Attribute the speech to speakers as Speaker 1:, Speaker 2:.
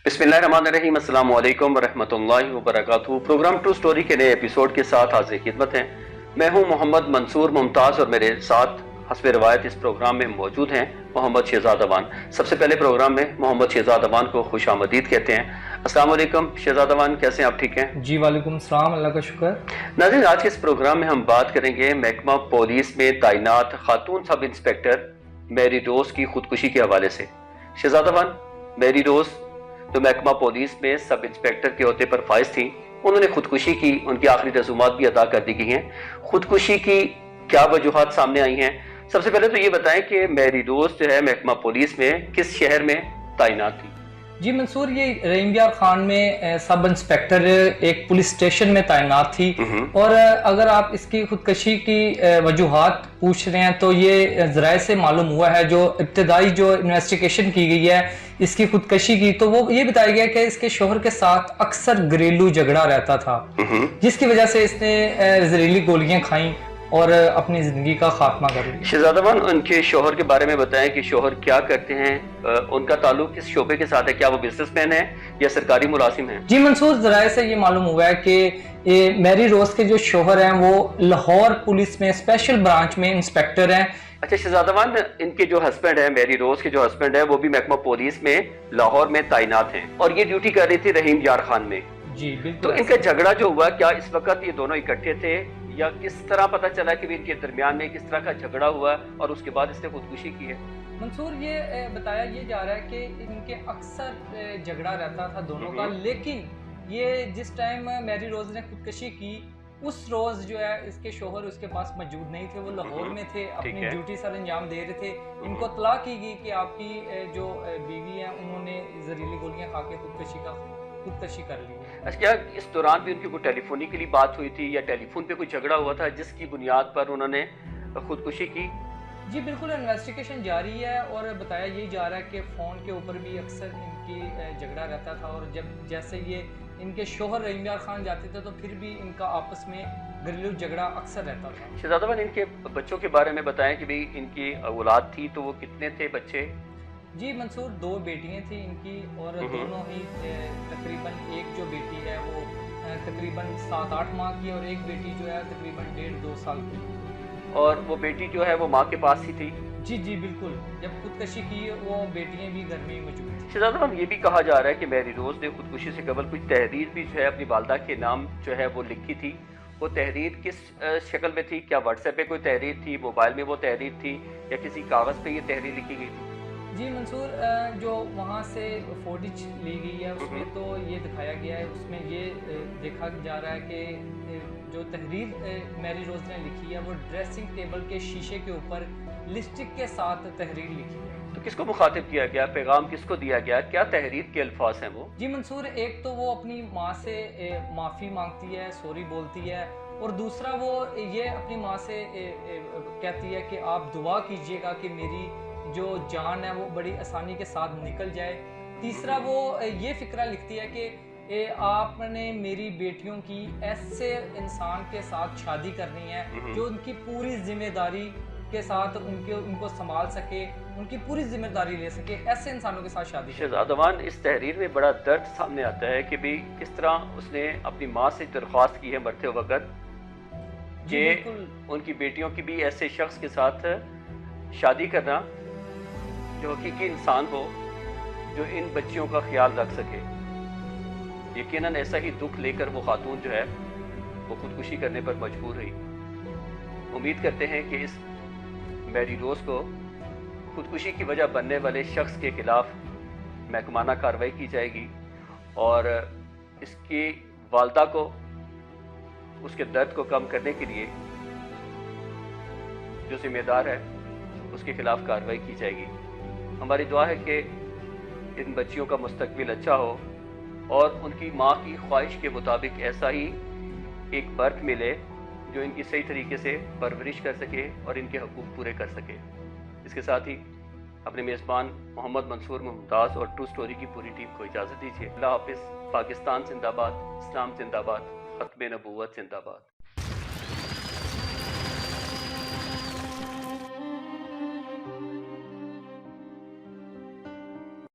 Speaker 1: बिस्मिल्लाहिर्रहमानिर्रहीम, अस्सलाम वालेकुम वरहमतुल्लाहि वबरकातुहू। प्रोग्राम ट्रू स्टोरी के नए एपिसोड के साथ हाजिर खिदमत हैं। मैं हूं मोहम्मद मंसूर मुमताज़ और मेरे साथ हस्बे रवायत इस प्रोग्राम में मौजूद हैं मोहम्मद शहजाद अवान। सबसे पहले प्रोग्राम में मोहम्मद शहजाद अवान को खुशामदीद कहते हैं। अस्सलाम वालेकुम शहजाद अवान, कैसे हैं आप? ठीक हैं
Speaker 2: जी, वालेकुम सलाम, अल्लाह का शुक्र।
Speaker 1: नाज़रीन, आज के इस प्रोग्राम में हम बात करेंगे महकमा पुलिस में तैनात खातून सब इंस्पेक्टर मैरी रोज की खुदकुशी के हवाले से। शहजाद अवान, मैरी रोज जो महकमा पुलिस में सब इंस्पेक्टर के होते पर फाइज थी, उन्होंने खुदकुशी की। उनकी आखिरी रसूमात भी अदा कर दी गई हैं। खुदकुशी की क्या वजूहात सामने आई हैं? सबसे पहले तो ये बताएं कि मैरी रोज जो है महकमा पुलिस में किस शहर में तैनात थी?
Speaker 2: जी मंसूर, ये रहीम यार खान में सब इंस्पेक्टर एक पुलिस स्टेशन में तैनात थी। और अगर आप इसकी खुदकशी की वजूहात पूछ रहे हैं तो ये ज़राए से मालूम हुआ है। जो इब्तदाई जो इन्वेस्टिगेशन की गई है इसकी खुदकशी की, तो वो ये बताया गया कि इसके शोहर के साथ अक्सर घरेलू झगड़ा रहता था, जिसकी वजह से इसने जहरीली गोलियां खाई और अपनी जिंदगी का खात्मा कर लिया।
Speaker 1: शहजाद अवान, उनके शोहर के बारे में बताएं कि शोहर क्या करते हैं, उनका ताल्लुक किस शोबे के साथ है? क्या वो बिजनेसमैन है या सरकारी मुलाजिम है?
Speaker 2: जी मंसूर, ज़राए से ये मालूम हुआ है कि मैरी रोज के जो शोहर हैं वो लाहौर पुलिस में स्पेशल ब्रांच में इंस्पेक्टर हैं।
Speaker 1: अच्छा शहजाद अवान, इनके जो हस्बैंड है, मैरी रोज के जो हस्बैंड है, वो भी महकमा पुलिस में लाहौर में तैनात हैं और ये ड्यूटी कर रही थी रहीम यार खान में।
Speaker 2: जी बिल्कुल।
Speaker 1: तो इनका झगड़ा जो हुआ, क्या इस वक्त ये दोनों इकट्ठे थे या किस तरह पता चला कि इनके दरमियान में किस तरह का झगड़ा हुआ और उसके बाद इसने खुदकुशी की है?
Speaker 2: मंसूर, ये बताया ये जा रहा है कि इनके अक्सर झगड़ा रहता था दोनों का, लेकिन ये जिस टाइम मैरी रोज ने खुदकशी की उस रोज जो है इसके शोहर उसके पास मौजूद नहीं थे, वो लाहौर में थे, अपनी ड्यूटी सर अंजाम दे रहे थे। इनको इत्तला की गई कि आपकी जो बीवी है उन्होंने जहरीली गोलियां खा के खुदकशी कर ली।
Speaker 1: अच्छा, क्या इस दौरान भी उनकी कोई टेलीफोनिकली बात हुई थी या टेलीफोन पे कोई झगड़ा हुआ था जिसकी बुनियाद पर उन्होंने खुदकुशी की?
Speaker 2: जी बिल्कुल, इन्वेस्टिगेशन जारी है और बताया यही जा रहा है कि फ़ोन के ऊपर भी अक्सर इनकी झगड़ा रहता था और जब जैसे ये इनके शोहर रहीम यार खान जाते थे तो फिर भी इनका आपस में घरेलू झगड़ा अक्सर रहता था।
Speaker 1: शहजाद अवान, इनके बच्चों के बारे में बताएं कि भाई इनकी औलाद थी तो वो कितने थे बच्चे?
Speaker 2: जी मंसूर, 2 बेटियां थी इनकी और दोनों ही तकरीबन, एक जो बेटी है वो तकरीबन 7-8 माह की और एक बेटी जो है तकरीबन 1.5-2 साल की।
Speaker 1: और वो बेटी जो है वो माँ के पास ही थी?
Speaker 2: जी जी बिल्कुल, जब खुदकशी की वो बेटियां भी घर में ही मौजूद थी।
Speaker 1: शहजाद अवान, ये भी कहा जा रहा है कि मैरी रोज ने खुदकुशी से कबल कुछ तहरीर भी जो है अपनी वालदा के नाम जो है वो लिखी थी। वो तहरीर किस शक्ल में थी? क्या व्हाट्सएप पे कोई तहरीर थी, मोबाइल में वो तहरीर थी या किसी कागज़ पे ये तहरीर लिखी गई थी?
Speaker 2: जी मंसूर, जो वहाँ से फुटेज ली गई है उसमें तो ये दिखाया गया है, उसमें ये देखा जा रहा है कि जो तहरीर मैरी रोज ने लिखी है वो ड्रेसिंग टेबल के शीशे के ऊपर लिपस्टिक के साथ तहरीर लिखी है।
Speaker 1: तो किसको मुखातिब किया गया, पैगाम किसको दिया गया, क्या तहरीर के अल्फाज हैं वो?
Speaker 2: जी मंसूर, एक तो वो अपनी माँ से माफ़ी मांगती है, सॉरी बोलती है, और दूसरा वो ये अपनी माँ से कहती है कि आप दुआ कीजिएगा कि मेरी जो जान है वो बड़ी आसानी के साथ निकल जाए। तीसरा वो ये फिक्रा लिखती है कि आपने मेरी बेटियों की ऐसे इंसान के साथ शादी करनी है जो उनकी पूरी जिम्मेदारी के साथ उनको संभाल सके, उनकी पूरी जिम्मेदारी ले सके, ऐसे इंसानों के साथ शादी।
Speaker 1: शहजाद अवान, इस तहरीर में बड़ा दर्द सामने आता है कि भाई किस तरह उसने अपनी माँ से दरख्वास्त की है मरते वक्त कि उनकी बेटियों की भी ऐसे शख्स के साथ शादी करना जो हकीकी इंसान हो, जो इन बच्चियों का ख्याल रख सके। यकीनन ऐसा ही दुख लेकर वो खातून जो है वो खुदकुशी करने पर मजबूर हुई। उम्मीद करते हैं कि इस मैरी रोज को खुदकुशी की वजह बनने वाले शख्स के खिलाफ महकमाना कार्रवाई की जाएगी और इसकी वालदा को उसके दर्द को कम करने के लिए जो जिम्मेदार है उसके खिलाफ कार्रवाई की जाएगी। हमारी दुआ है कि इन बच्चियों का मुस्तकबिल अच्छा हो और उनकी माँ की ख्वाहिश के मुताबिक ऐसा ही एक बर्थ मिले जो इनकी सही तरीके से परवरिश कर सके और इनके हकूक़ पूरे कर सके। इसके साथ ही अपने मेज़बान मोहम्मद मंसूर मुमताज़ और ट्रू स्टोरी की पूरी टीम को इजाज़त दीजिए। अल्लाह हाफ़िज़। पाकिस्तान जिंदाबाद, इस्लाम जिंदाबाद, ख़त्म नबूवत जिंदाबाद।